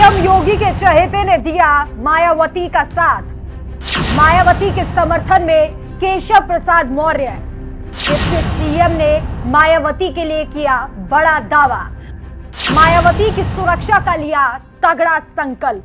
CM योगी के चहेते ने दिया मायावती का साथ। मायावती के समर्थन में केशव प्रसाद मौर्य। डिप्टी सीएम ने मायावती के लिए किया बड़ा दावा। मायावती की सुरक्षा का लिया तगड़ा संकल्प।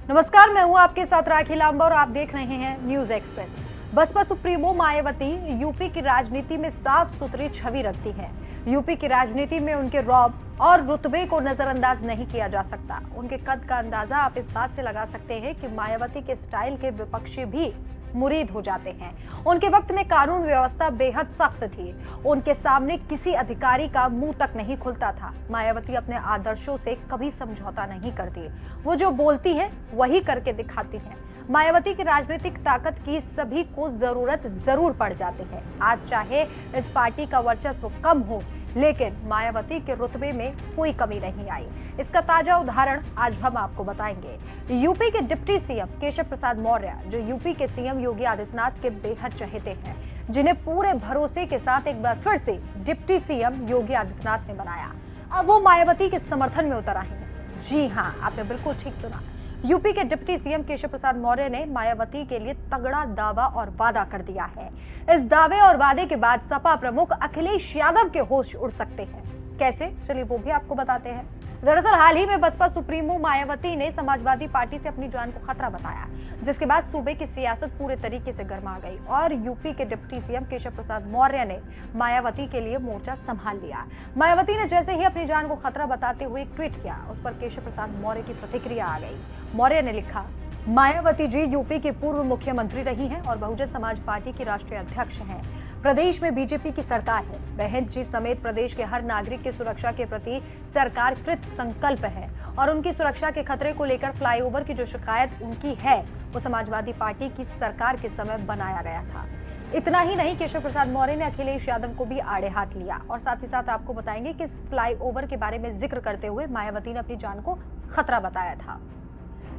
नमस्कार, मैं हूं आपके साथ राखी लांबा और आप देख रहे हैं News Express. BSP supremo Mayawati UP की राजनीति में साफ सुथरी छवि रखती हैं। यूपी की राजनीति में उनके रौब और रुतबे को नजरअंदाज नहीं किया जा सकता। उनके कद का अंदाजा आप इस बात से लगा सकते हैं कि मायावती के स्टाइल के विपक्षी भी मुरीद हो जाते हैं। उनके वक्त में कानून व्यवस्था बेहद सख्त थी। उनके सामने किसी अधिकारी का मुंह तक नहीं खुलता था। मायावती अपने आदर्शों से कभी समझौता नहीं करती। वो जो बोलती है वही करके दिखाती है। मायावती की राजनीतिक ताकत की सभी को जरूरत जरूर पड़ जाती है। आज चाहे इस पार्टी का वर्चस्व कम हो, लेकिन मायावती के रुतबे में कोई कमी नहीं आई। इसका ताजा उदाहरण आज हम आपको बताएंगे। यूपी के डिप्टी सीएम केशव प्रसाद मौर्य, जो यूपी के सीएम योगी आदित्यनाथ के बेहद चहेते हैं, जिन्हें पूरे भरोसे के साथ एक बार फिर से डिप्टी सीएम योगी आदित्यनाथ ने बनाया, अब वो मायावती के समर्थन में उतर आए हैं। जी हाँ, आपने बिल्कुल ठीक सुना। यूपी के डिप्टी सीएम केशव प्रसाद मौर्य ने मायावती के लिए तगड़ा दावा और वादा कर दिया है। इस दावे और वादे के बाद सपा प्रमुख अखिलेश यादव के होश उड़ सकते हैं। कैसे, चलिए वो भी आपको बताते हैं। दरअसल हाल ही में बसपा सुप्रीमो मायावती ने समाजवादी पार्टी से अपनी जान को खतरा बताया, जिसके बाद सूबे की सियासत पूरे तरीके से गर्मा गई और यूपी के डिप्टी सीएम केशव प्रसाद मौर्य ने मायावती के लिए मोर्चा संभाल लिया। मायावती ने जैसे ही अपनी जान को खतरा बताते हुए एक ट्वीट किया, उस पर केशव प्रसाद मौर्य की प्रतिक्रिया आ गई। मौर्य ने लिखा, मायावती जी यूपी की पूर्व मुख्यमंत्री रही हैं और बहुजन समाज पार्टी की राष्ट्रीय अध्यक्ष हैं। प्रदेश में बीजेपी की सरकार है। बहन जी समेत प्रदेश के हर नागरिक की सुरक्षा के प्रति सरकार कृत संकल्प है और उनकी सुरक्षा के खतरे को लेकर फ्लाईओवर की जो शिकायत उनकी है, वो समाजवादी पार्टी की सरकार के समय बनाया गया था। इतना ही नहीं, केशव प्रसाद मौर्य ने अखिलेश यादव को भी आड़े हाथ लिया और साथ ही साथ आपको बताएंगे कि इस फ्लाईओवर के बारे में जिक्र करते हुए मायावती ने अपनी जान को खतरा बताया था।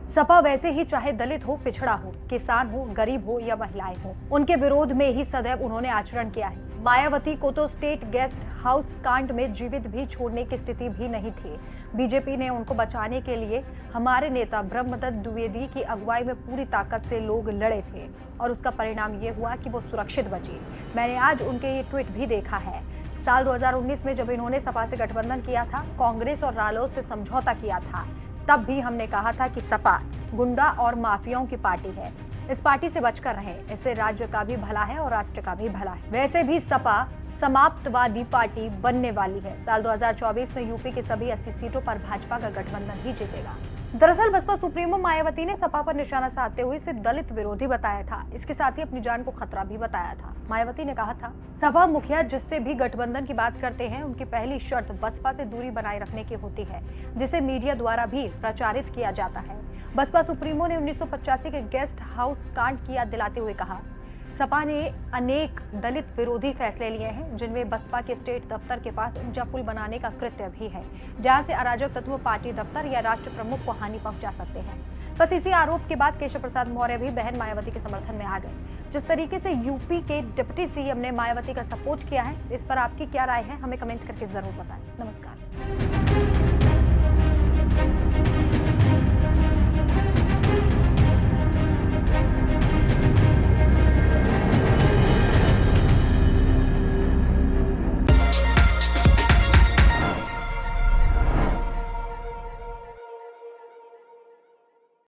सपा वैसे ही चाहे दलित हो, पिछड़ा हो, किसान हो, गरीब हो या महिलाएं हो, उनके विरोध में ही सदैव उन्होंने आचरण किया है। मायावती को तो स्टेट गेस्ट हाउस कांड में जीवित भी छोड़ने की स्थिति भी नहीं थी। बीजेपी ने उनको बचाने के लिए हमारे नेता ब्रह्मदत्त द्विवेदी की अगुवाई में पूरी ताकत से लोग लड़े थे और उसका परिणाम ये हुआ कि वो सुरक्षित बची। मैंने आज उनके ये ट्वीट भी देखा है। साल 2019 में जब इन्होंने सपा से गठबंधन किया था, कांग्रेस और रालोद से समझौता किया था, तब भी हमने कहा था कि सपा गुंडा और माफियाओं की पार्टी है, इस पार्टी से बचकर रहें। इससे राज्य का भी भला है और राष्ट्र का भी भला है। वैसे भी सपा समाप्तवादी पार्टी बनने वाली है। साल 2024 में यूपी की सभी 80 सीटों पर भाजपा का गठबंधन ही जीतेगा। दरअसल बसपा सुप्रीमो मायावती ने सपा पर निशाना साधते हुए इसे दलित विरोधी बताया था। इसके साथ ही अपनी जान को खतरा भी बताया था। मायावती ने कहा था, सपा मुखिया जिससे भी गठबंधन की बात करते हैं, उनकी पहली शर्त बसपा से दूरी बनाए रखने की होती है, जिसे मीडिया द्वारा भी प्रचारित किया जाता है। बसपा सुप्रीमो ने 1985 के गेस्ट हाउस कांड की याद दिलाते हुए कहा, सपा ने अनेक दलित विरोधी फैसले लिए हैं, जिनमें बसपा के स्टेट दफ्तर के पास ऊंचा पुल बनाने का कृत्य भी है, जहां से अराजक तत्व पार्टी दफ्तर या राष्ट्र प्रमुख को हानि पहुंचा सकते हैं। बस इसी आरोप के बाद केशव प्रसाद मौर्य भी बहन मायावती के समर्थन में आ गए। जिस तरीके से यूपी के डिप्टी सीएम ने मायावती का सपोर्ट किया है, इस पर आपकी क्या राय है, हमें कमेंट करके जरूर बताएं। नमस्कार।